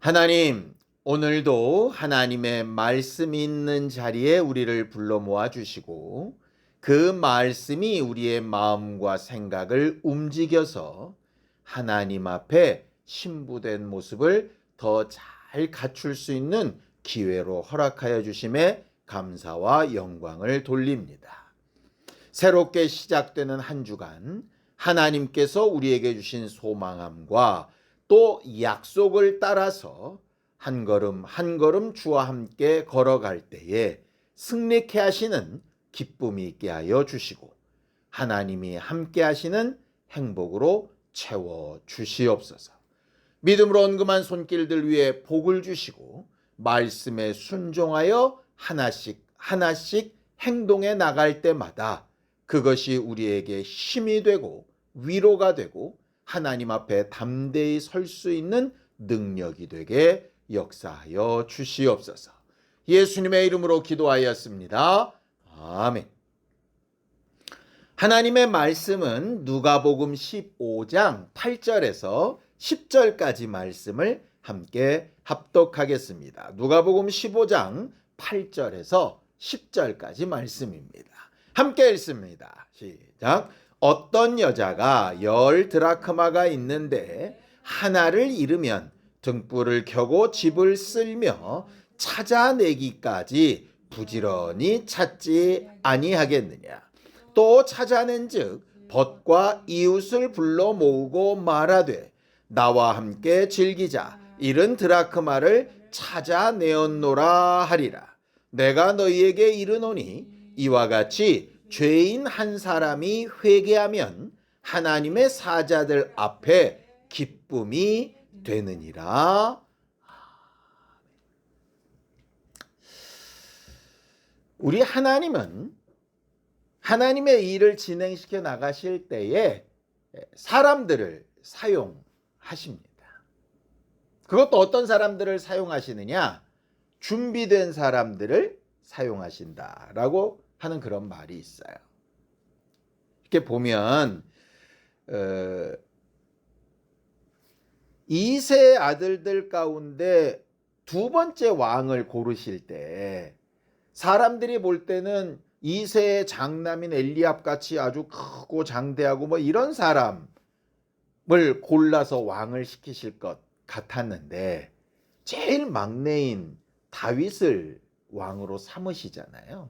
하나님, 오늘도 하나님의 말씀이 있는 자리에 우리를 불러 모아 주시고 그 말씀이 우리의 마음과 생각을 움직여서 하나님 앞에 신부된 모습을 더 잘 갖출 수 있는 기회로 허락하여 주심에 감사와 영광을 돌립니다. 새롭게 시작되는 한 주간 하나님께서 우리에게 주신 소망함과 또 약속을 따라서 한 걸음 한 걸음 주와 함께 걸어갈 때에 승리케 하시는 기쁨이 있게 하여 주시고 하나님이 함께 하시는 행복으로 채워 주시옵소서. 믿음으로 언금한 손길들 위에 복을 주시고 말씀에 순종하여 하나씩 하나씩 행동해 나갈 때마다 그것이 우리에게 힘이 되고 위로가 되고 하나님 앞에 담대히 설 수 있는 능력이 되게 역사하여 주시옵소서. 예수님의 이름으로 기도하였습니다. 아멘. 하나님의 말씀은 누가복음 15장 8절에서 10절까지 말씀을 함께 합독하겠습니다. 누가복음 15장 8절에서 10절까지 말씀입니다. 함께 읽습니다. 시작. 어떤 여자가 10 드라크마가 있는데 하나를 잃으면 등불을 켜고 집을 쓸며 찾아내기까지 부지런히 찾지 아니하겠느냐. 또 찾아낸즉 벗과 이웃을 불러 모으고 말하되 나와 함께 즐기자. 70 드라크마를 찾아내었노라 하리라. 내가 너희에게 이르노니 이와 같이 죄인 한 사람이 회개하면 하나님의 사자들 앞에 기쁨이 되느니라. 우리 하나님은 하나님의 일을 진행시켜 나가실 때에 사람들을 사용하십니다. 그것도 어떤 사람들을 사용하시느냐? 준비된 사람들을 사용하신다라고 하는 그런 말이 있어요. 이렇게 보면 2세 아들들 가운데 두 번째 왕을 고르실 때 사람들이 볼 때는 2세의 장남인 엘리압 같이 아주 크고 장대하고 뭐 이런 사람을 골라서 왕을 시키실 것 같았는데 제일 막내인 다윗을 왕으로 삼으시잖아요.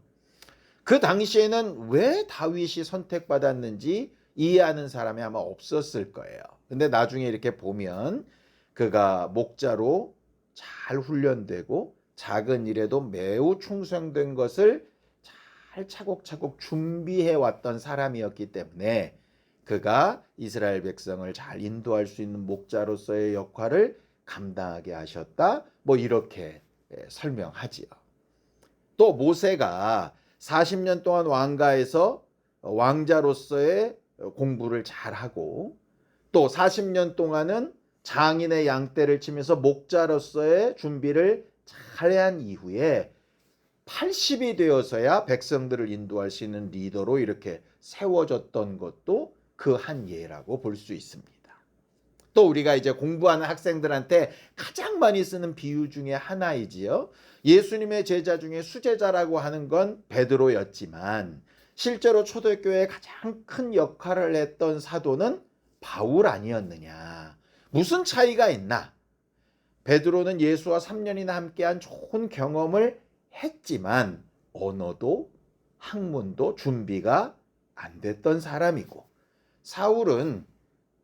그 당시에는 왜 다윗이 선택받았는지 이해하는 사람이 아마 없었을 거예요. 근데 나중에 이렇게 보면 그가 목자로 잘 훈련되고 작은 일에도 매우 충성된 것을 잘 차곡차곡 준비해 왔던 사람이었기 때문에 그가 이스라엘 백성을 잘 인도할 수 있는 목자로서의 역할을 감당하게 하셨다. 뭐 이렇게 설명하지요. 또 모세가 40년 동안 왕가에서 왕자로서의 공부를 잘하고 또 40년 동안은 장인의 양떼를 치면서 목자로서의 준비를 잘한 이후에 80이 되어서야 백성들을 인도할 수 있는 리더로 이렇게 세워졌던 것도 그 한 예라고 볼 수 있습니다. 또 우리가 이제 공부하는 학생들한테 가장 많이 쓰는 비유 중에 하나이지요. 예수님의 제자 중에 수제자라고 하는 건 베드로였지만 실제로 초대교회에 가장 큰 역할을 했던 사도는 바울 아니었느냐. 무슨 차이가 있나? 베드로는 예수와 3년이나 함께한 좋은 경험을 했지만 언어도 학문도 준비가 안 됐던 사람이고 사울은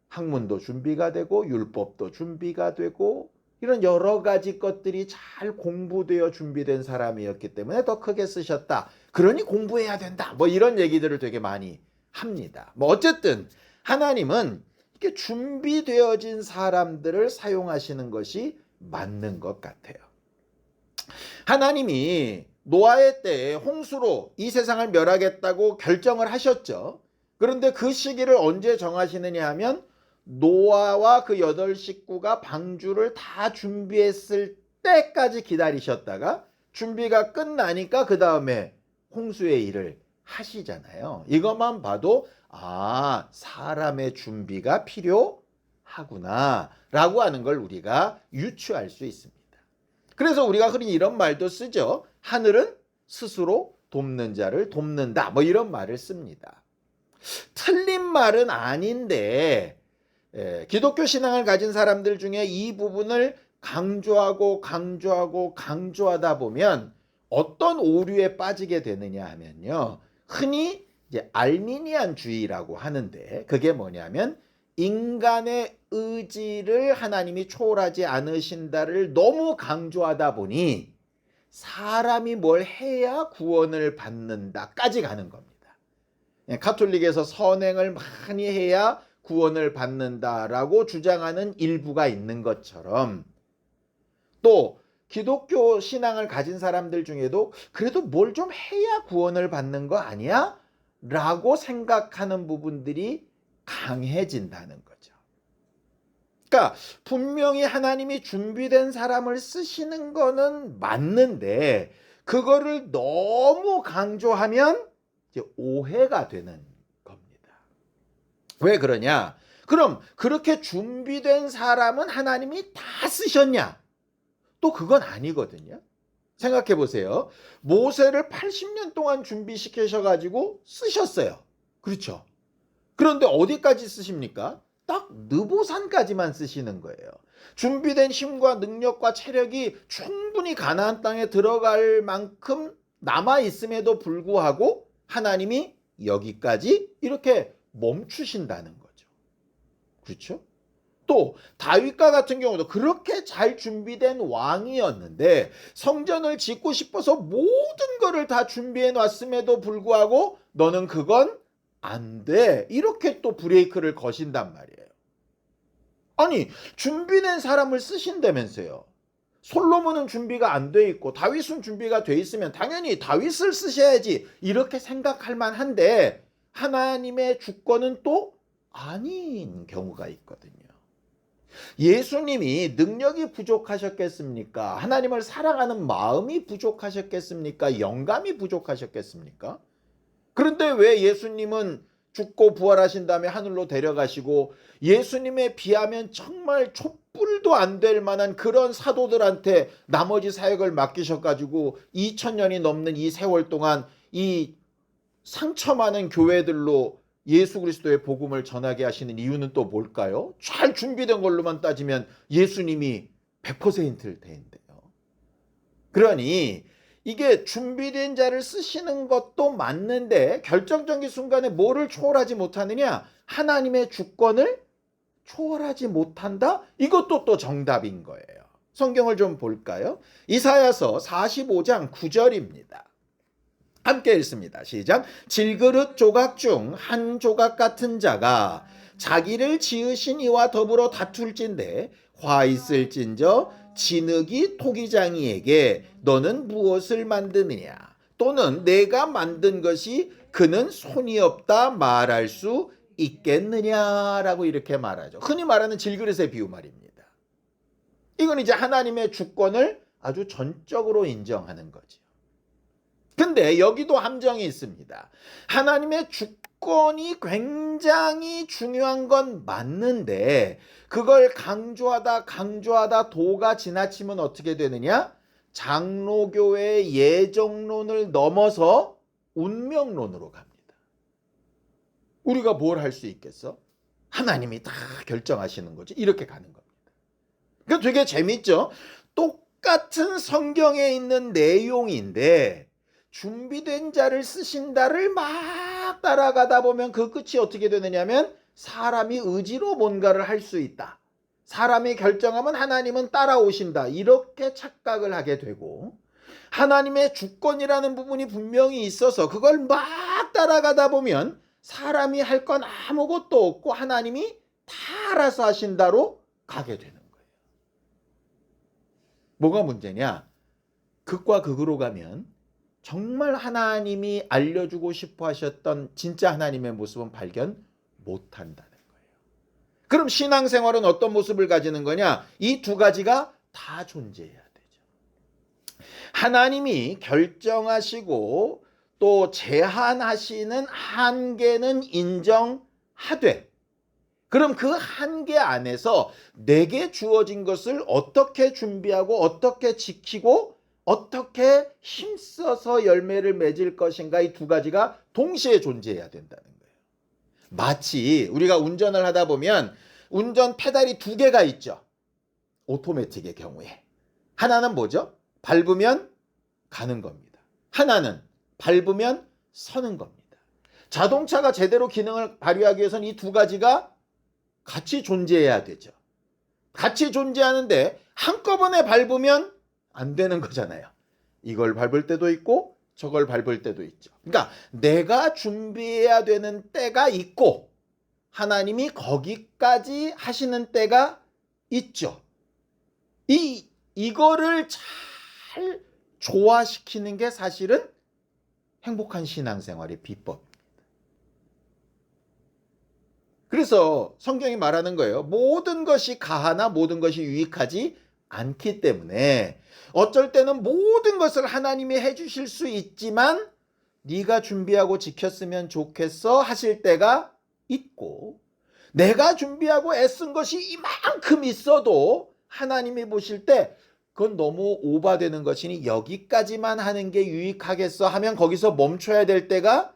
학문도 준비가 되고 율법도 준비가 되고 이런 여러 가지 것들이 잘 공부되어 준비된 사람이었기 때문에 더 크게 쓰셨다. 그러니 공부해야 된다. 뭐 이런 얘기들을 되게 많이 합니다. 뭐 어쨌든 하나님은 이렇게 준비되어진 사람들을 사용하시는 것이 맞는 것 같아요. 하나님이 노아의 때에 홍수로 이 세상을 멸하겠다고 결정을 하셨죠. 그런데 그 시기를 언제 정하시느냐 하면 노아와 그 8 식구가 방주를 다 준비했을 때까지 기다리셨다가 준비가 끝나니까 그 다음에 홍수의 일을 하시잖아요. 이것만 봐도 사람의 준비가 필요하구나. 하구나라고 하는 걸 우리가 유추할 수 있습니다. 그래서 우리가 흔히 이런 말도 쓰죠. 하늘은 스스로 돕는 자를 돕는다. 뭐 이런 말을 씁니다. 틀린 말은 아닌데 기독교 신앙을 가진 사람들 중에 이 부분을 강조하다 보면 어떤 오류에 빠지게 되느냐 하면요. 흔히 이제 알미니안주의라고 하는데 그게 뭐냐면 인간의 의지를 하나님이 초월하지 않으신다를 너무 강조하다 보니 사람이 뭘 해야 구원을 받는다까지 가는 겁니다. 가톨릭에서 선행을 많이 해야 구원을 받는다라고 주장하는 일부가 있는 것처럼 또 기독교 신앙을 가진 사람들 중에도 그래도 뭘 좀 해야 구원을 받는 거 아니야? 라고 생각하는 부분들이 강해진다는 거죠. 그러니까 분명히 하나님이 준비된 사람을 쓰시는 거는 맞는데 그거를 너무 강조하면 이제 오해가 되는 겁니다. 왜 그러냐? 그럼 그렇게 준비된 사람은 하나님이 다 쓰셨냐? 또 그건 아니거든요. 생각해 보세요. 모세를 80년 동안 준비시키셔가지고 쓰셨어요. 그렇죠? 그런데 어디까지 쓰십니까? 딱 느보산까지만 쓰시는 거예요. 준비된 힘과 능력과 체력이 충분히 가나안 땅에 들어갈 만큼 남아있음에도 불구하고 하나님이 여기까지 이렇게 멈추신다는 거죠. 그렇죠? 또 다윗과 같은 경우도 그렇게 잘 준비된 왕이었는데 성전을 짓고 싶어서 모든 것을 다 준비해 놨음에도 불구하고 너는 그건 안 돼. 이렇게 또 브레이크를 거신단 말이에요. 아니 준비된 사람을 쓰신다면서요. 솔로몬은 준비가 안 돼 있고 다윗은 준비가 돼 있으면 당연히 다윗을 쓰셔야지 이렇게 생각할 만한데 하나님의 주권은 또 아닌 경우가 있거든요. 예수님이 능력이 부족하셨겠습니까? 하나님을 사랑하는 마음이 부족하셨겠습니까? 영감이 부족하셨겠습니까? 그런데 왜 예수님은 죽고 부활하신 다음에 하늘로 데려가시고 예수님에 비하면 정말 촛불도 안 될 만한 그런 사도들한테 나머지 사역을 맡기셔가지고 2000년이 넘는 이 세월 동안 이 상처 많은 교회들로 예수 그리스도의 복음을 전하게 하시는 이유는 또 뭘까요? 잘 준비된 걸로만 따지면 예수님이 100%일 텐데요. 그러니 이게 준비된 자를 쓰시는 것도 맞는데 결정적인 순간에 뭐를 초월하지 못하느냐? 하나님의 주권을 초월하지 못한다? 이것도 또 정답인 거예요. 성경을 좀 볼까요? 이사야서 45장 9절입니다. 함께 읽습니다. 시작. 질그릇 조각 중 한 조각 같은 자가 자기를 지으신 이와 더불어 다툴진대 화 있을진저 진흙이 토기장이에게 너는 무엇을 만드느냐 또는 내가 만든 것이 그는 손이 없다 말할 수 있겠느냐라고 이렇게 말하죠. 흔히 말하는 질그릇의 비유 말입니다. 이건 이제 하나님의 주권을 아주 전적으로 인정하는 거죠. 근데 여기도 함정이 있습니다. 하나님의 주권이 굉장히 중요한 건 맞는데 그걸 강조하다 도가 지나치면 어떻게 되느냐? 장로교회의 예정론을 넘어서 운명론으로 갑니다. 우리가 뭘 할 수 있겠어? 하나님이 다 결정하시는 거지. 이렇게 가는 겁니다. 그러니까 되게 재밌죠? 똑같은 성경에 있는 내용인데 준비된 자를 쓰신다를 막 따라가다 보면 그 끝이 어떻게 되느냐면 사람이 의지로 뭔가를 할 수 있다. 사람이 결정하면 하나님은 따라오신다. 이렇게 착각을 하게 되고 하나님의 주권이라는 부분이 분명히 있어서 그걸 막 따라가다 보면 사람이 할 건 아무것도 없고 하나님이 다 알아서 하신다로 가게 되는 거예요. 뭐가 문제냐? 극과 극으로 가면 정말 하나님이 알려주고 싶어 하셨던 진짜 하나님의 모습은 발견 못한다는 거예요. 그럼 신앙생활은 어떤 모습을 가지는 거냐? 이 두 가지가 다 존재해야 되죠. 하나님이 결정하시고 또 제한하시는 한계는 인정하되 그럼 그 한계 안에서 내게 주어진 것을 어떻게 준비하고 어떻게 지키고 어떻게 힘써서 열매를 맺을 것인가, 이 두 가지가 동시에 존재해야 된다는 거예요. 마치 우리가 운전을 하다 보면 운전 페달이 두 개가 있죠. 오토매틱의 경우에. 하나는 뭐죠? 밟으면 가는 겁니다. 하나는 밟으면 서는 겁니다. 자동차가 제대로 기능을 발휘하기 위해서는 이 두 가지가 같이 존재해야 되죠. 같이 존재하는데 한꺼번에 밟으면 안 되는 거잖아요. 이걸 밟을 때도 있고 저걸 밟을 때도 있죠. 그러니까 내가 준비해야 되는 때가 있고 하나님이 거기까지 하시는 때가 있죠. 이거를 잘 조화시키는 게 사실은 행복한 신앙생활의 비법입니다. 그래서 성경이 말하는 거예요. 모든 것이 가하나 모든 것이 유익하지 않기 때문에 어쩔 때는 모든 것을 하나님이 해주실 수 있지만 네가 준비하고 지켰으면 좋겠어 하실 때가 있고, 내가 준비하고 애쓴 것이 이만큼 있어도 하나님이 보실 때 그건 너무 오바되는 것이니 여기까지만 하는 게 유익하겠어 하면 거기서 멈춰야 될 때가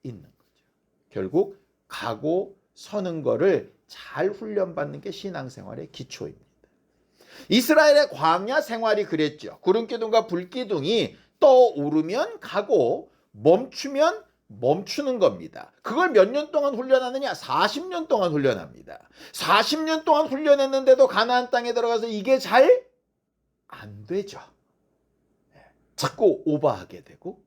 있는 거죠. 결국 가고 서는 거를 잘 훈련받는 게 신앙생활의 기초입니다. 이스라엘의 광야 생활이 그랬죠. 구름기둥과 불기둥이 떠오르면 가고 멈추면 멈추는 겁니다. 그걸 몇 년 동안 훈련하느냐? 40년 동안 훈련합니다. 40년 동안 훈련했는데도 가나안 땅에 들어가서 이게 잘 안 되죠. 자꾸 오버하게 되고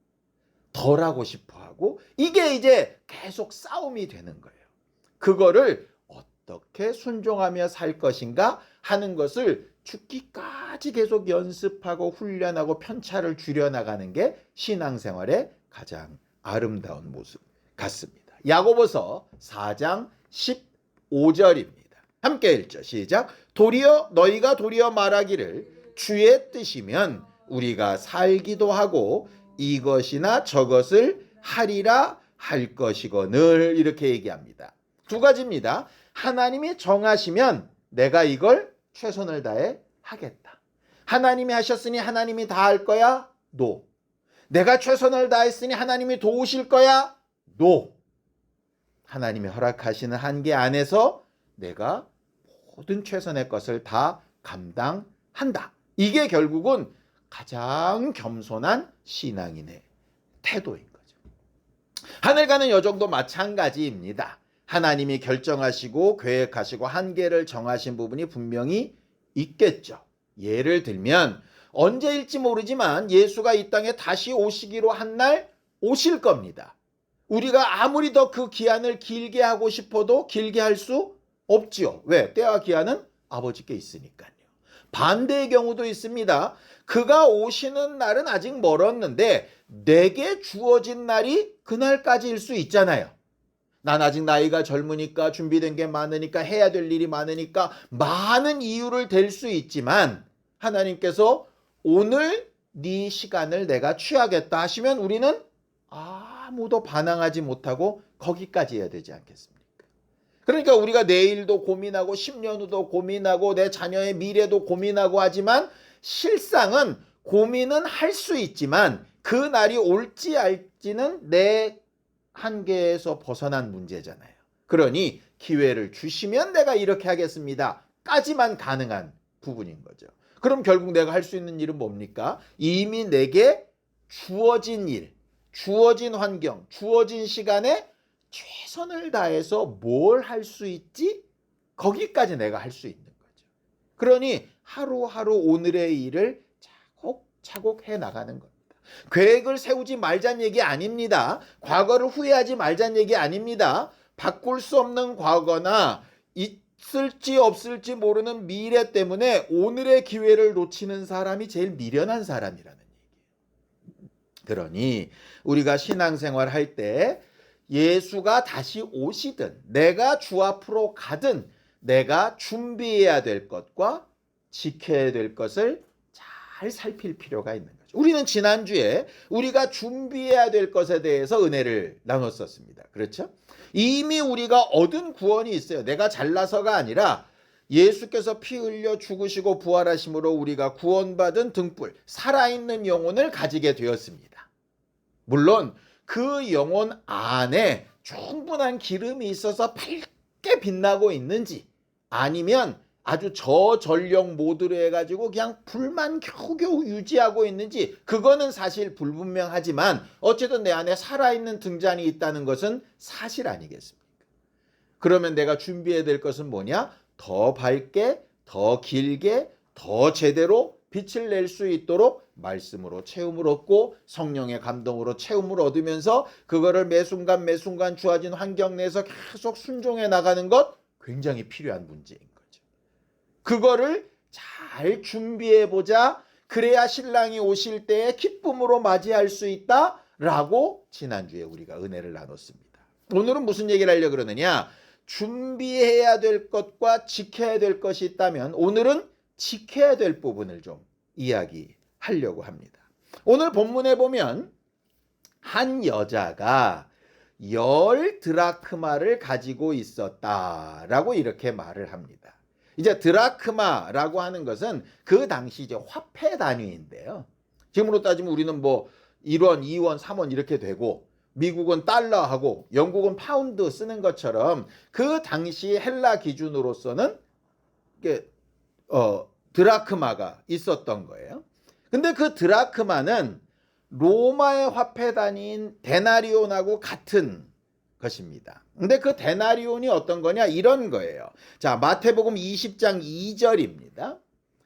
덜 하고 싶어 하고, 이게 이제 계속 싸움이 되는 거예요. 그거를 어떻게 순종하며 살 것인가 하는 것을 죽기까지 계속 연습하고 훈련하고 편차를 줄여나가는 게 신앙생활의 가장 아름다운 모습 같습니다. 야고보서 4장 15절입니다. 함께 읽죠. 시작. 너희가 도리어 말하기를 주의 뜻이면 우리가 살기도 하고 이것이나 저것을 하리라 할 것이거늘, 이렇게 얘기합니다. 두 가지입니다. 하나님이 정하시면 내가 이걸 최선을 다해 하겠다. 하나님이 하셨으니 하나님이 다 할 거야? No. 내가 최선을 다했으니 하나님이 도우실 거야? No. 하나님이 허락하시는 한계 안에서 내가 모든 최선의 것을 다 감당한다. 이게 결국은 가장 겸손한 신앙인의 태도인 거죠. 하늘 가는 여정도 마찬가지입니다. 하나님이 결정하시고 계획하시고 한계를 정하신 부분이 분명히 있겠죠. 예를 들면 언제일지 모르지만 예수가 이 땅에 다시 오시기로 한 날 오실 겁니다. 우리가 아무리 더 그 기한을 길게 하고 싶어도 길게 할 수 없지요. 왜? 때와 기한은 아버지께 있으니까요. 반대의 경우도 있습니다. 그가 오시는 날은 아직 멀었는데 내게 주어진 날이 그날까지일 수 있잖아요. 난 아직 나이가 젊으니까 준비된 게 많으니까 해야 될 일이 많으니까 많은 이유를 댈 수 있지만 하나님께서 오늘 네 시간을 내가 취하겠다 하시면 우리는 아무도 반항하지 못하고 거기까지 해야 되지 않겠습니까? 그러니까 우리가 내일도 고민하고 10년 후도 고민하고 내 자녀의 미래도 고민하고 하지만 실상은 고민은 할 수 있지만 그 날이 올지 알지는 내 한계에서 벗어난 문제잖아요. 그러니 기회를 주시면 내가 이렇게 하겠습니다 까지만 가능한 부분인 거죠. 그럼 결국 내가 할 수 있는 일은 뭡니까? 이미 내게 주어진 일, 주어진 환경, 주어진 시간에 최선을 다해서 뭘 할 수 있지? 거기까지 내가 할 수 있는 거죠. 그러니 하루하루 오늘의 일을 차곡차곡 해나가는 겁니다. 계획을 세우지 말자는 얘기 아닙니다. 과거를 후회하지 말자는 얘기 아닙니다. 바꿀 수 없는 과거나 있을지 없을지 모르는 미래 때문에 오늘의 기회를 놓치는 사람이 제일 미련한 사람이라는 얘기예요. 그러니 우리가 신앙생활 할 때 예수가 다시 오시든 내가 주 앞으로 가든 내가 준비해야 될 것과 지켜야 될 것을 잘 잘 살필 필요가 있는 거죠. 우리는 지난주에 우리가 준비해야 될 것에 대해서 은혜를 나눴었습니다. 그렇죠? 이미 우리가 얻은 구원이 있어요. 내가 잘나서가 아니라 예수께서 피 흘려 죽으시고 부활하심으로 우리가 구원받은 등불, 살아있는 영혼을 가지게 되었습니다. 물론 그 영혼 안에 충분한 기름이 있어서 밝게 빛나고 있는지, 아니면 아주 저전력 모드로 해가지고 그냥 불만 겨우겨우 유지하고 있는지, 그거는 사실 불분명하지만 어쨌든 내 안에 살아있는 등잔이 있다는 것은 사실 아니겠습니까? 그러면 내가 준비해야 될 것은 뭐냐? 더 밝게, 더 길게, 더 제대로 빛을 낼 수 있도록 말씀으로 채움을 얻고 성령의 감동으로 채움을 얻으면서 그거를 매순간 매순간 주어진 환경 내에서 계속 순종해 나가는 것, 굉장히 필요한 문제인 거죠. 그거를 잘 준비해 보자. 그래야 신랑이 오실 때에 기쁨으로 맞이할 수 있다라고 지난주에 우리가 은혜를 나눴습니다. 오늘은 무슨 얘기를 하려고 그러느냐? 준비해야 될 것과 지켜야 될 것이 있다면 오늘은 지켜야 될 부분을 좀 이야기하려고 합니다. 오늘 본문에 보면 한 여자가 10드라크마를 가지고 있었다라고 이렇게 말을 합니다. 이제 드라크마라고 하는 것은 그 당시 이제 화폐 단위인데요. 지금으로 따지면 우리는 뭐 1원, 2원, 3원 이렇게 되고, 미국은 달러하고 영국은 파운드 쓰는 것처럼 그 당시 헬라 기준으로서는 드라크마가 있었던 거예요. 근데 그 드라크마는 로마의 화폐 단위인 데나리온하고 같은 것입니다. 근데 그 데나리온이 어떤 거냐? 이런 거예요. 자, 마태복음 20장 2절입니다.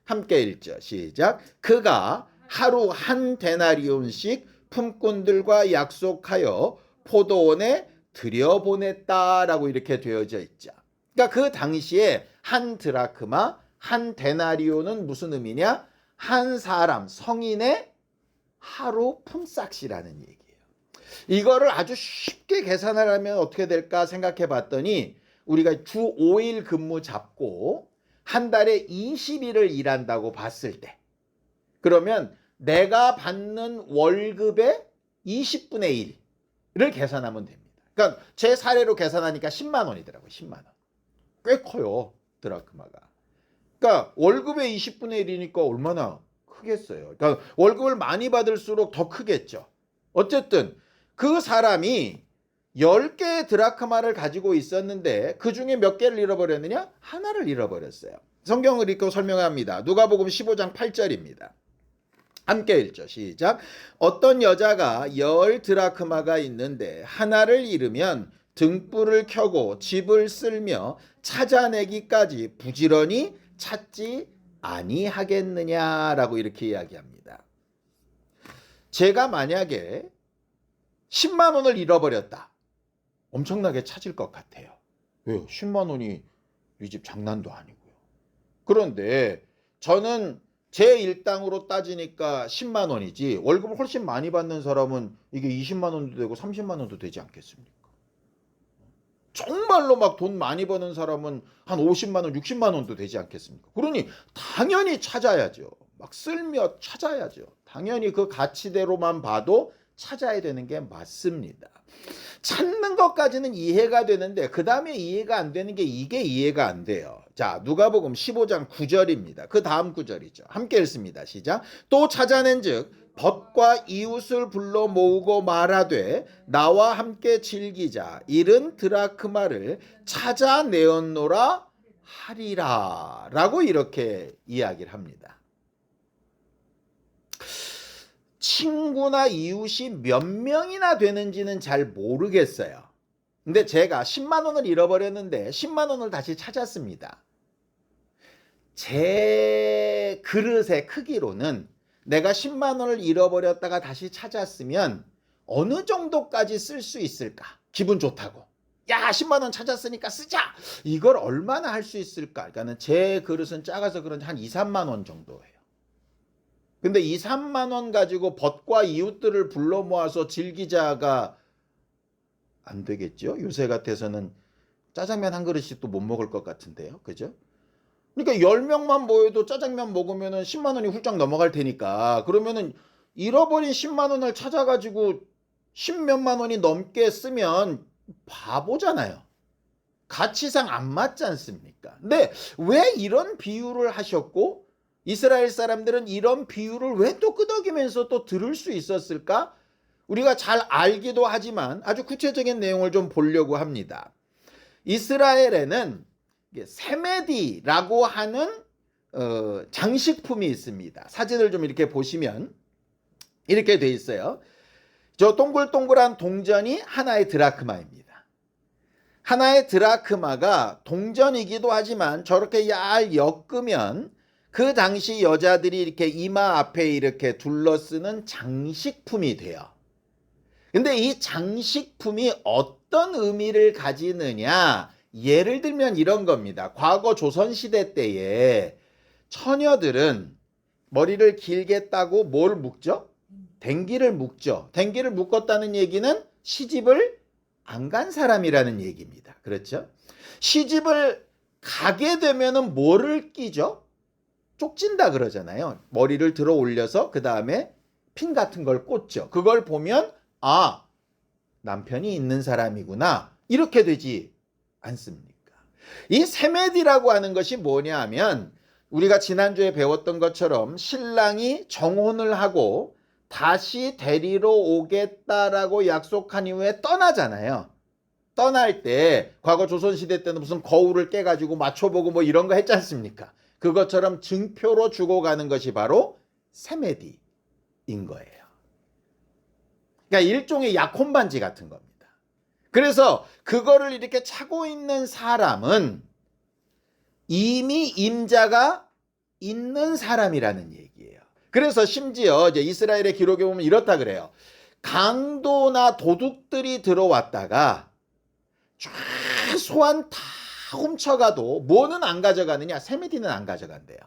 함께 읽죠. 시작. 그가 하루 한 데나리온씩 품꾼들과 약속하여 포도원에 들여보냈다라고 이렇게 되어져 있죠. 그러니까 그 당시에 한 드라크마, 한 데나리온은 무슨 의미냐? 한 사람, 성인의 하루 품삯이라는 얘기예요. 이거를 아주 쉽게 계산을 하면 어떻게 될까 생각해 봤더니, 우리가 주 5일 근무 잡고 한 달에 20일을 일한다고 봤을 때, 그러면 내가 받는 월급의 20분의 1을 계산하면 됩니다. 그러니까 제 사례로 계산하니까 10만 원이더라고요. 10만 원. 꽤 커요, 드라크마가. 그러니까 월급의 20분의 1이니까 얼마나 크겠어요. 그러니까 월급을 많이 받을수록 더 크겠죠. 어쨌든 그 사람이 10개의 드라크마를 가지고 있었는데 그 중에 몇 개를 잃어버렸느냐? 하나를 잃어버렸어요. 성경을 읽고 설명합니다. 누가복음 15장 8절입니다. 함께 읽죠. 시작. 어떤 여자가 10드라크마가 있는데 하나를 잃으면 등불을 켜고 집을 쓸며 찾아내기까지 부지런히 찾지 아니하겠느냐라고 이렇게 이야기합니다. 제가 만약에 10만 원을 잃어버렸다. 엄청나게 찾을 것 같아요. 왜요? 10만 원이 이 집 장난도 아니고요. 그런데 저는 제 일당으로 따지니까 10만 원이지, 월급을 훨씬 많이 받는 사람은 이게 20만 원도 되고 30만 원도 되지 않겠습니까? 정말로 막 돈 많이 버는 사람은 한 50만 원, 60만 원도 되지 않겠습니까? 그러니 당연히 찾아야죠. 막 쓸며 찾아야죠. 당연히 그 가치대로만 봐도 찾아야 되는 게 맞습니다. 찾는 것까지는 이해가 되는데 그 다음에 이해가 안 되는 게, 이게 이해가 안 돼요. 자, 누가복음 15장 9절입니다. 그 다음 구절이죠. 함께 읽습니다. 시작. 또 찾아낸즉 벗과 이웃을 불러 모으고 말하되 나와 함께 즐기자. 잃은 드라크마를 찾아내었노라 하리라 라고 이렇게 이야기를 합니다. 친구나 이웃이 몇 명이나 되는지는 잘 모르겠어요. 근데 제가 10만 원을 잃어버렸는데 10만 원을 다시 찾았습니다. 제 그릇의 크기로는 내가 10만 원을 잃어버렸다가 다시 찾았으면 어느 정도까지 쓸 수 있을까? 기분 좋다고. 야, 10만 원 찾았으니까 쓰자. 이걸 얼마나 할 수 있을까? 그러니까 제 그릇은 작아서 그런지 한 2, 3만 원 정도예요. 근데 2, 3만 원 가지고 벗과 이웃들을 불러 모아서 즐기자가 안 되겠죠? 요새 같아서는 짜장면 한 그릇씩 또 못 먹을 것 같은데요. 그죠? 그러니까 10명만 모여도 짜장면 먹으면은 10만 원이 훌쩍 넘어갈 테니까, 그러면은 잃어버린 10만 원을 찾아가지고 10몇만 원이 넘게 쓰면 바보잖아요. 가치상 안 맞지 않습니까? 근데 왜 이런 비유를 하셨고 이스라엘 사람들은 이런 비유를 왜 또 끄덕이면서 또 들을 수 있었을까? 우리가 잘 알기도 하지만 아주 구체적인 내용을 좀 보려고 합니다. 이스라엘에는 세메디라고 하는 장식품이 있습니다. 사진을 좀 이렇게 보시면 이렇게 돼 있어요. 저 동글동글한 동전이 하나의 드라크마입니다. 하나의 드라크마가 동전이기도 하지만 저렇게 엮으면 그 당시 여자들이 이렇게 이마 앞에 이렇게 둘러쓰는 장식품이 돼요. 근데 이 장식품이 어떤 의미를 가지느냐, 예를 들면 이런 겁니다. 과거 조선시대 때에 처녀들은 머리를 길게 따고 뭘 묶죠? 댕기를 묶죠. 댕기를 묶었다는 얘기는 시집을 안 간 사람이라는 얘기입니다. 그렇죠? 시집을 가게 되면은 뭐를 끼죠? 쪽진다 그러잖아요. 머리를 들어 올려서 그 다음에 핀 같은 걸 꽂죠. 그걸 보면 아, 남편이 있는 사람이구나, 이렇게 되지 않습니까? 이 세메디라고 하는 것이 뭐냐 하면 우리가 지난주에 배웠던 것처럼 신랑이 정혼을 하고 다시 데리러 오겠다라고 약속한 이후에 떠나잖아요. 떠날 때 과거 조선시대 때는 무슨 거울을 깨가지고 맞춰보고 뭐 이런 거 했지 않습니까? 그것처럼 증표로 주고 가는 것이 바로 세메디인 거예요. 그러니까 일종의 약혼 반지 같은 겁니다. 그래서 그거를 이렇게 차고 있는 사람은 이미 임자가 있는 사람이라는 얘기예요. 그래서 심지어 이제 이스라엘의 기록에 보면 이렇다 그래요. 강도나 도둑들이 들어왔다가 최소한 다 훔쳐가도 뭐는 안 가져가느냐? 세메디는 안 가져간대요.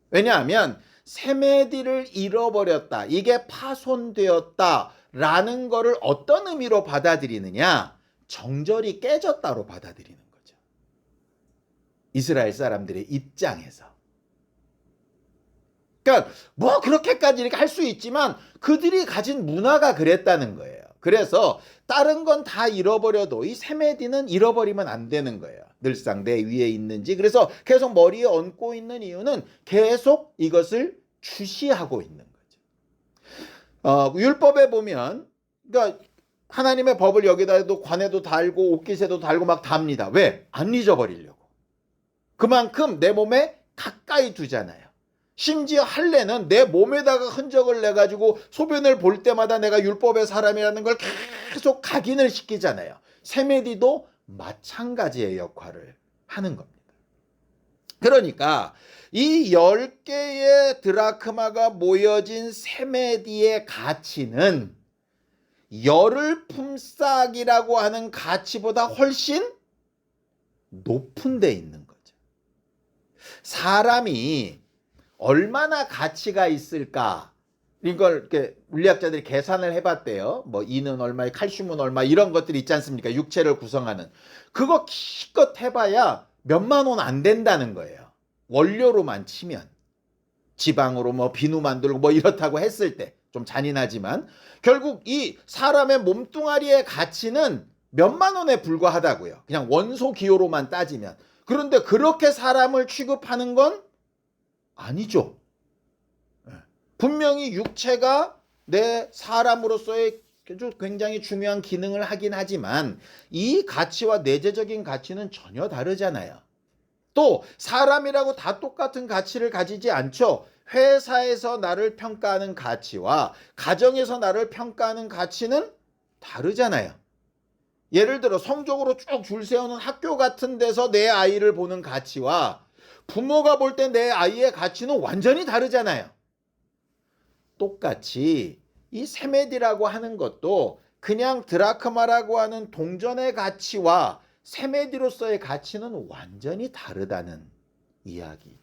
왜냐하면 세메디를 잃어버렸다, 이게 파손되었다라는 거를 어떤 의미로 받아들이느냐? 정절이 깨졌다로 받아들이는 거죠. 이스라엘 사람들의 입장에서. 그러니까 뭐 그렇게까지 이렇게 할 수 있지만 그들이 가진 문화가 그랬다는 거예요. 그래서 다른 건 다 잃어버려도 이 세메디는 잃어버리면 안 되는 거예요. 늘상 내 위에 있는지. 그래서 계속 머리에 얹고 있는 이유는 계속 이것을 주시하고 있는 거죠. 율법에 보면, 그러니까 하나님의 법을 여기다도 관에도 달고 옷깃에도 달고 막 답니다. 왜? 안 잊어버리려고. 그만큼 내 몸에 가까이 두잖아요. 심지어 할례는 내 몸에다가 흔적을 내가지고 소변을 볼 때마다 내가 율법의 사람이라는 걸 계속 각인을 시키잖아요. 세메디도 마찬가지의 역할을 하는 겁니다. 그러니까 이 10개의 드라크마가 모여진 세메디의 가치는 열을 품삯이라고 하는 가치보다 훨씬 높은 데 있는 거죠. 사람이 얼마나 가치가 있을까? 이걸 이렇게 물리학자들이 계산을 해봤대요. 뭐 이는 얼마, 칼슘은 얼마, 이런 것들이 있지 않습니까? 육체를 구성하는. 그거 기껏 해봐야 몇만 원 안 된다는 거예요. 원료로만 치면. 지방으로 뭐 비누 만들고 뭐 이렇다고 했을 때 좀 잔인하지만 결국 이 사람의 몸뚱아리의 가치는 몇만 원에 불과하다고요. 그냥 원소 기호로만 따지면. 그런데 그렇게 사람을 취급하는 건 아니죠. 분명히 육체가 내 사람으로서의 굉장히 중요한 기능을 하긴 하지만 이 가치와 내재적인 가치는 전혀 다르잖아요. 또 사람이라고 다 똑같은 가치를 가지지 않죠. 회사에서 나를 평가하는 가치와 가정에서 나를 평가하는 가치는 다르잖아요. 예를 들어 성적으로 쭉 줄 세우는 학교 같은 데서 내 아이를 보는 가치와 부모가 볼 때 내 아이의 가치는 완전히 다르잖아요. 똑같이 이 세메디라고 하는 것도 그냥 드라크마라고 하는 동전의 가치와 세메디로서의 가치는 완전히 다르다는 이야기죠.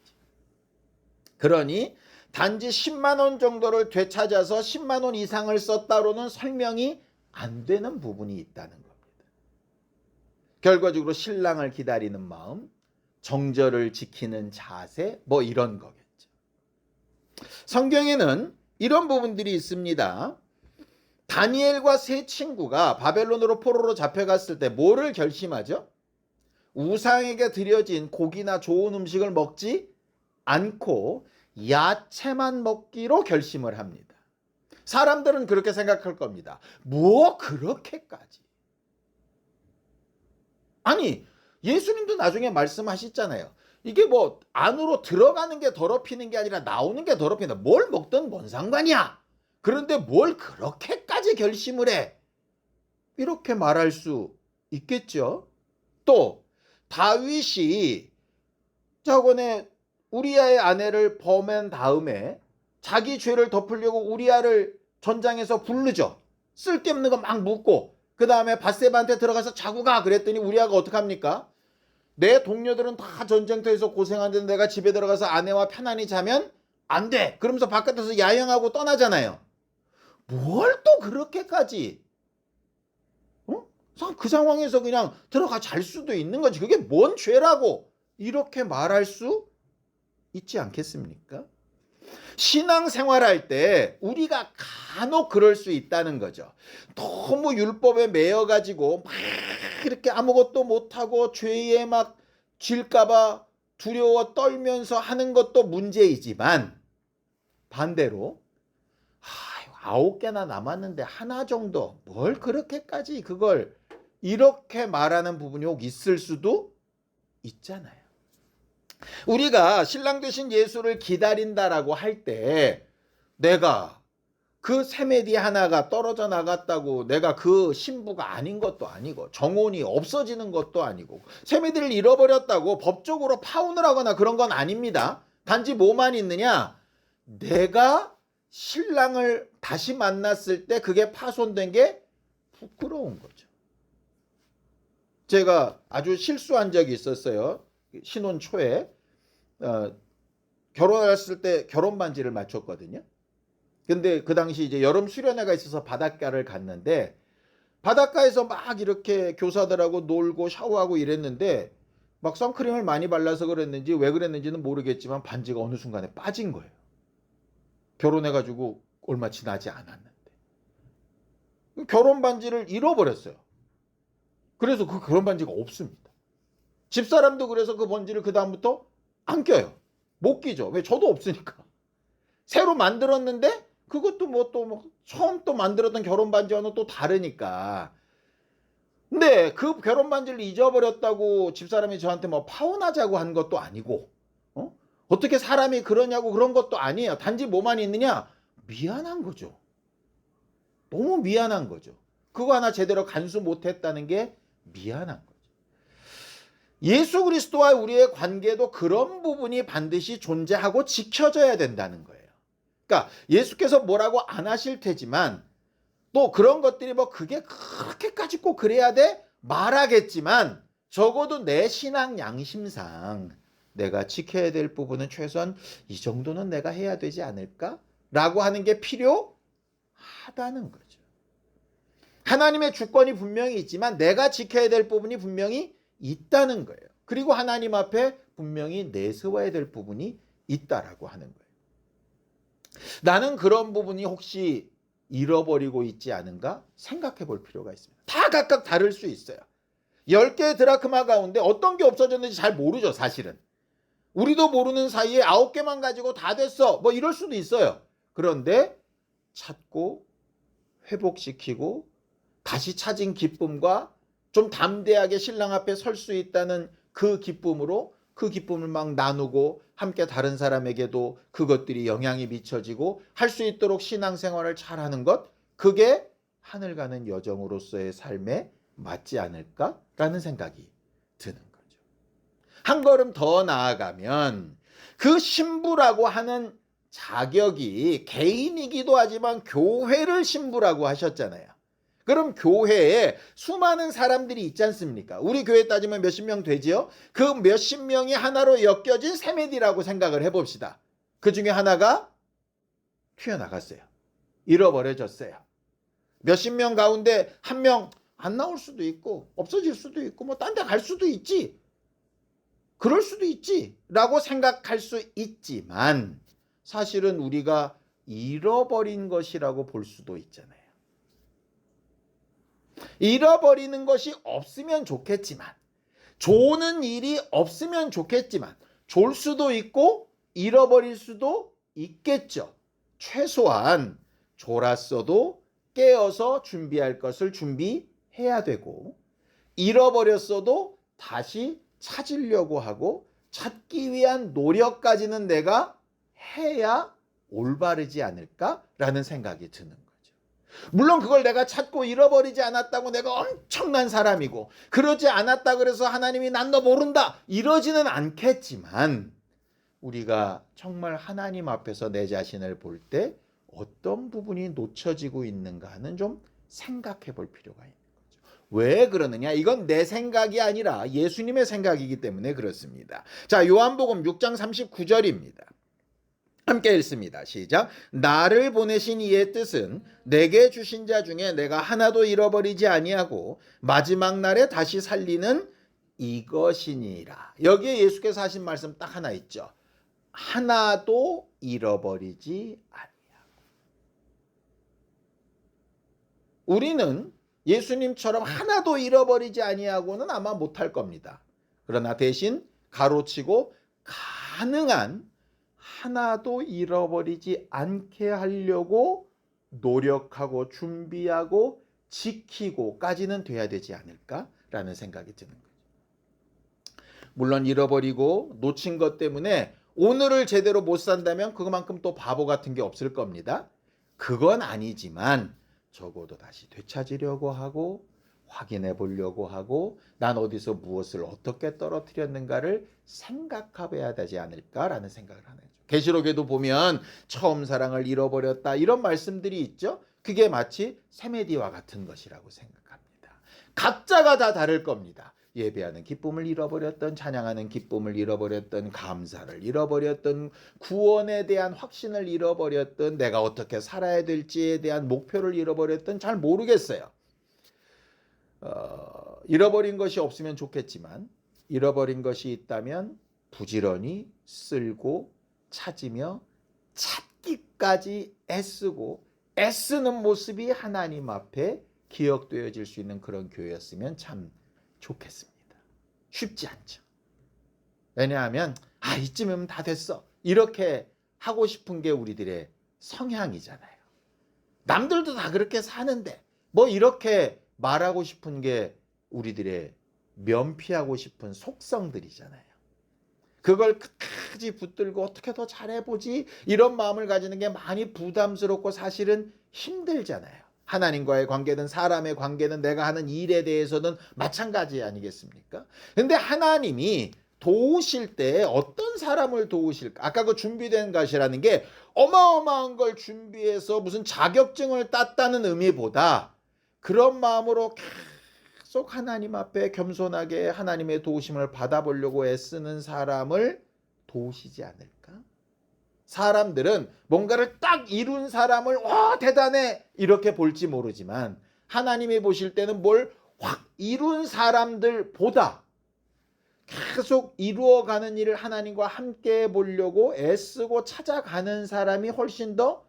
그러니 단지 10만 원 정도를 되찾아서 10만 원 이상을 썼다로는 설명이 안 되는 부분이 있다는 겁니다. 결과적으로 신랑을 기다리는 마음, 정절을 지키는 자세, 뭐 이런 거겠죠. 성경에는 이런 부분들이 있습니다. 다니엘과 세 친구가 바벨론으로 포로로 잡혀갔을 때 뭐를 결심하죠? 우상에게 드려진 고기나 좋은 음식을 먹지 않고 야채만 먹기로 결심을 합니다. 사람들은 그렇게 생각할 겁니다. 뭐 그렇게까지? 아니, 예수님도 나중에 말씀하셨잖아요. 이게 뭐 안으로 들어가는 게 더럽히는 게 아니라 나오는 게 더럽힌다. 뭘 먹든 뭔 상관이야. 그런데 뭘 그렇게까지 결심을 해? 이렇게 말할 수 있겠죠. 또 다윗이 저번에 우리아의 아내를 범한 다음에 자기 죄를 덮으려고 우리아를 전장에서 부르죠. 쓸데없는 거 막 묻고 그 다음에 밧세바한테 들어가서 자고 가 그랬더니 우리아가 어떡합니까? 내 동료들은 다 전쟁터에서 고생하는데 내가 집에 들어가서 아내와 편안히 자면 안 돼. 그러면서 바깥에서 야영하고 떠나잖아요. 뭘 또 그렇게까지? 그 상황에서 그냥 들어가 잘 수도 있는 거지. 그게 뭔 죄라고 이렇게 말할 수 있지 않겠습니까? 신앙생활할 때 우리가 간혹 그럴 수 있다는 거죠. 너무 율법에 매여가지고 막 이렇게 아무것도 못하고 죄에 막 질까봐 두려워 떨면서 하는 것도 문제이지만 반대로 9개나 남았는데 하나 정도 뭘 그렇게까지 그걸 이렇게 말하는 부분이 혹 있을 수도 있잖아요. 우리가 신랑 되신 예수를 기다린다라고 할 때 내가 그 세메디 하나가 떨어져 나갔다고 내가 그 신부가 아닌 것도 아니고 정혼이 없어지는 것도 아니고 세메디를 잃어버렸다고 법적으로 파혼을 하거나 그런 건 아닙니다. 단지 뭐만 있느냐? 내가 신랑을 다시 만났을 때 그게 파손된 게 부끄러운 거죠. 제가 아주 실수한 적이 있었어요. 신혼 초에 결혼했을 때 결혼 반지를 맞췄거든요. 근데 그 당시 이제 여름 수련회가 있어서 바닷가를 갔는데 바닷가에서 막 이렇게 교사들하고 놀고 샤워하고 이랬는데 막 선크림을 많이 발라서 그랬는지 왜 그랬는지는 모르겠지만 반지가 어느 순간에 빠진 거예요. 결혼해가지고 얼마 지나지 않았는데 결혼 반지를 잃어버렸어요. 그래서 그 결혼 반지가 없습니다. 집사람도 그래서 그 반지를 그 다음부터 안 껴요. 못 끼죠. 왜? 저도 없으니까. 새로 만들었는데 그것도 뭐 또 뭐 처음 또 만들었던 결혼 반지와는 또 다르니까. 근데 그 결혼 반지를 잊어버렸다고 집사람이 저한테 뭐 파혼하자고 한 것도 아니고 어떻게 사람이 그러냐고 그런 것도 아니에요. 단지 뭐만 있느냐? 미안한 거죠. 너무 미안한 거죠. 그거 하나 제대로 간수 못했다는 게 미안한 거죠. 예수 그리스도와 우리의 관계도 그런 부분이 반드시 존재하고 지켜져야 된다는 거예요. 그러니까 예수께서 뭐라고 안 하실 테지만 또 그런 것들이 뭐 그게 그렇게까지 꼭 그래야 돼? 말하겠지만 적어도 내 신앙 양심상 내가 지켜야 될 부분은 최소한 이 정도는 내가 해야 되지 않을까? 라고 하는 게 필요하다는 거죠. 하나님의 주권이 분명히 있지만 내가 지켜야 될 부분이 분명히 있다는 거예요. 그리고 하나님 앞에 분명히 내세워야 될 부분이 있다라고 하는 거예요. 나는 그런 부분이 혹시 잃어버리고 있지 않은가 생각해 볼 필요가 있습니다. 다 각각 다를 수 있어요. 10개의 드라크마 가운데 어떤 게 없어졌는지 잘 모르죠, 사실은. 우리도 모르는 사이에 9개만 가지고 다 됐어. 뭐 이럴 수도 있어요. 그런데 찾고 회복시키고 다시 찾은 기쁨과 좀 담대하게 신랑 앞에 설 수 있다는 그 기쁨으로 그 기쁨을 막 나누고 함께 다른 사람에게도 그것들이 영향이 미쳐지고 할 수 있도록 신앙생활을 잘하는 것, 그게 하늘 가는 여정으로서의 삶에 맞지 않을까라는 생각이 드는 거죠. 한 걸음 더 나아가면 그 신부라고 하는 자격이 개인이기도 하지만 교회를 신부라고 하셨잖아요. 그럼 교회에 수많은 사람들이 있지 않습니까? 우리 교회 따지면 몇십 명 되지요? 그 몇십 명이 하나로 엮여진 세메디라고 생각을 해봅시다. 그 중에 하나가 튀어나갔어요. 잃어버려졌어요. 몇십 명 가운데 한 명 안 나올 수도 있고 없어질 수도 있고 뭐 딴 데 갈 수도 있지. 그럴 수도 있지라고 생각할 수 있지만 사실은 우리가 잃어버린 것이라고 볼 수도 있잖아요. 잃어버리는 것이 없으면 좋겠지만, 조는 일이 없으면 좋겠지만, 졸 수도 있고 잃어버릴 수도 있겠죠. 최소한 졸았어도 깨어서 준비할 것을 준비해야 되고, 잃어버렸어도 다시 찾으려고 하고 찾기 위한 노력까지는 내가 해야 올바르지 않을까라는 생각이 드는 거죠. 물론 그걸 내가 찾고 잃어버리지 않았다고 내가 엄청난 사람이고, 그러지 않았다 그래서 하나님이 난 너 모른다 이러지는 않겠지만, 우리가 정말 하나님 앞에서 내 자신을 볼 때 어떤 부분이 놓쳐지고 있는가는 좀 생각해 볼 필요가 있는 거죠. 왜 그러느냐? 이건 내 생각이 아니라 예수님의 생각이기 때문에 그렇습니다. 자, 요한복음 6장 39절입니다. 함께 읽습니다. 시작. 나를 보내신 이의 뜻은 내게 주신 자 중에 내가 하나도 잃어버리지 아니하고 마지막 날에 다시 살리는 이것이니라. 여기에 예수께서 하신 말씀 딱 하나 있죠. 하나도 잃어버리지 아니하고. 우리는 예수님처럼 하나도 잃어버리지 아니하고는 아마 못할 겁니다. 그러나 대신 가로치고 가능한 하나도 잃어버리지 않게 하려고 노력하고 준비하고 지키고까지는 돼야 되지 않을까라는 생각이 드는 거죠. 물론 잃어버리고 놓친 것 때문에 오늘을 제대로 못 산다면 그만큼 또 바보 같은 게 없을 겁니다. 그건 아니지만 적어도 다시 되찾으려고 하고 확인해 보려고 하고 난 어디서 무엇을 어떻게 떨어뜨렸는가를 생각해봐야 되지 않을까라는 생각을 하는 거죠. 계시록에도 보면 처음 사랑을 잃어버렸다 이런 말씀들이 있죠. 그게 마치 세메디와 같은 것이라고 생각합니다. 각자가 다 다를 겁니다. 예배하는 기쁨을 잃어버렸던, 찬양하는 기쁨을 잃어버렸던, 감사를 잃어버렸던, 구원에 대한 확신을 잃어버렸던, 내가 어떻게 살아야 될지에 대한 목표를 잃어버렸던 잘 모르겠어요. 잃어버린 것이 없으면 좋겠지만 잃어버린 것이 있다면 부지런히 쓸고 찾으며 찾기까지 애쓰고 애쓰는 모습이 하나님 앞에 기억되어질 수 있는 그런 교회였으면 참 좋겠습니다. 쉽지 않죠. 왜냐하면 이쯤이면 다 됐어 이렇게 하고 싶은 게 우리들의 성향이잖아요. 남들도 다 그렇게 사는데 뭐 이렇게 말하고 싶은 게 우리들의 면피하고 싶은 속성들이잖아요. 그걸 끝까지 붙들고 어떻게 더 잘해보지 이런 마음을 가지는 게 많이 부담스럽고 사실은 힘들잖아요. 하나님과의 관계든 사람의 관계든 내가 하는 일에 대해서는 마찬가지 아니겠습니까? 근데 하나님이 도우실 때 어떤 사람을 도우실까? 아까 그 준비된 것이라는 게 어마어마한 걸 준비해서 무슨 자격증을 땄다는 의미보다 그런 마음으로 계속 하나님 앞에 겸손하게 하나님의 도우심을 받아보려고 애쓰는 사람을 도우시지 않을까? 사람들은 뭔가를 딱 이룬 사람을 대단해 이렇게 볼지 모르지만 하나님이 보실 때는 뭘 확 이룬 사람들보다 계속 이루어가는 일을 하나님과 함께 보려고 애쓰고 찾아가는 사람이 훨씬 더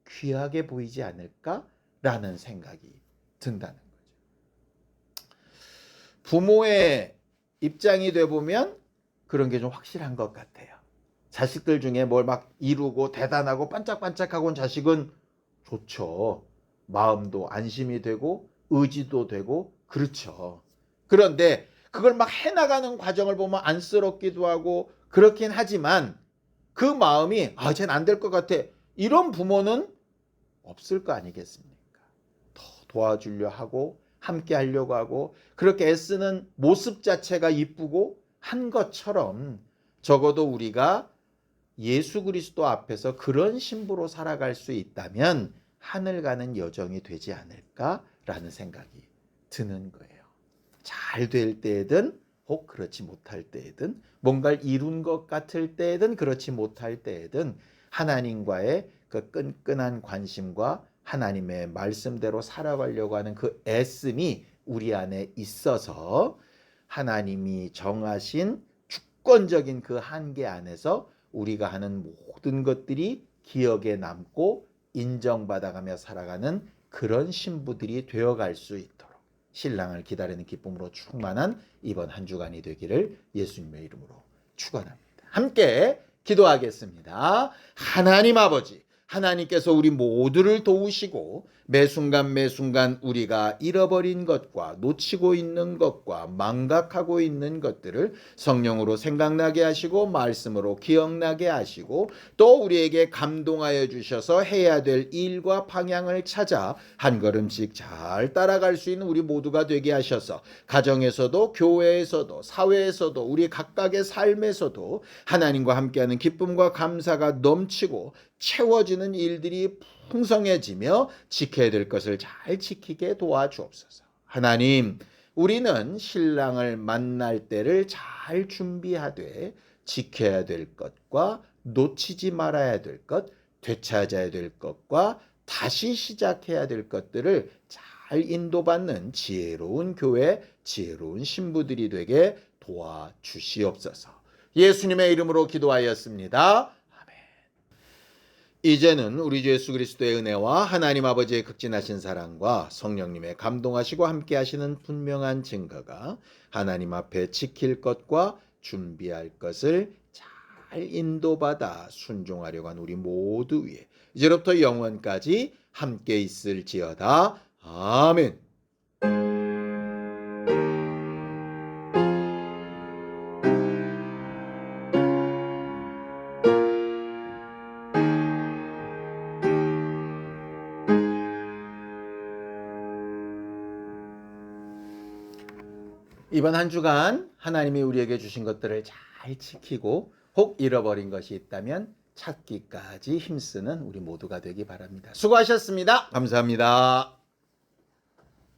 귀하게 보이지 않을까라는 생각이 든다는 거죠. 부모의 입장이 돼보면 그런 게 좀 확실한 것 같아요. 자식들 중에 뭘 막 이루고 대단하고 반짝반짝하고 자식은 좋죠. 마음도 안심이 되고 의지도 되고 그렇죠. 그런데 그걸 막 해나가는 과정을 보면 안쓰럽기도 하고 그렇긴 하지만 그 마음이 쟤는 안 될 것 같아 이런 부모는 없을 거 아니겠습니까? 더 도와주려 하고 함께 하려고 하고 그렇게 애쓰는 모습 자체가 이쁘고 한 것처럼 적어도 우리가 예수 그리스도 앞에서 그런 신부로 살아갈 수 있다면 하늘 가는 여정이 되지 않을까라는 생각이 드는 거예요. 잘 될 때든 혹 그렇지 못할 때든 뭔가를 이룬 것 같을 때든 그렇지 못할 때든 하나님과의 그 끈끈한 관심과 하나님의 말씀대로 살아가려고 하는 그 애씀이 우리 안에 있어서 하나님이 정하신 주권적인 그 한계 안에서 우리가 하는 모든 것들이 기억에 남고 인정받아가며 살아가는 그런 신부들이 되어갈 수 있도록 신랑을 기다리는 기쁨으로 충만한 이번 한 주간이 되기를 예수님의 이름으로 축원합니다. 함께 기도하겠습니다. 하나님 아버지, 하나님께서 우리 모두를 도우시고 매 순간 매 순간 우리가 잃어버린 것과 놓치고 있는 것과 망각하고 있는 것들을 성령으로 생각나게 하시고 말씀으로 기억나게 하시고 또 우리에게 감동하여 주셔서 해야 될 일과 방향을 찾아 한 걸음씩 잘 따라갈 수 있는 우리 모두가 되게 하셔서 가정에서도 교회에서도 사회에서도 우리 각각의 삶에서도 하나님과 함께하는 기쁨과 감사가 넘치고 채워지는 일들이 풍성해지며 지켜야 될 것을 잘 지키게 도와주옵소서. 하나님, 우리는 신랑을 만날 때를 잘 준비하되 지켜야 될 것과 놓치지 말아야 될 것, 되찾아야 될 것과 다시 시작해야 될 것들을 잘 인도받는 지혜로운 교회, 지혜로운 신부들이 되게 도와주시옵소서. 예수님의 이름으로 기도하였습니다. 이제는 우리 주 예수 그리스도의 은혜와 하나님 아버지의 극진하신 사랑과 성령님의 감동하시고 함께하시는 분명한 증거가 하나님 앞에 지킬 것과 준비할 것을 잘 인도받아 순종하려고 한 우리 모두 위에 이제로부터 영원까지 함께 있을지어다. 아멘. 이번 한 주간 하나님이 우리에게 주신 것들을 잘 지키고 혹 잃어버린 것이 있다면 찾기까지 힘쓰는 우리 모두가 되기 바랍니다. 수고하셨습니다. 감사합니다.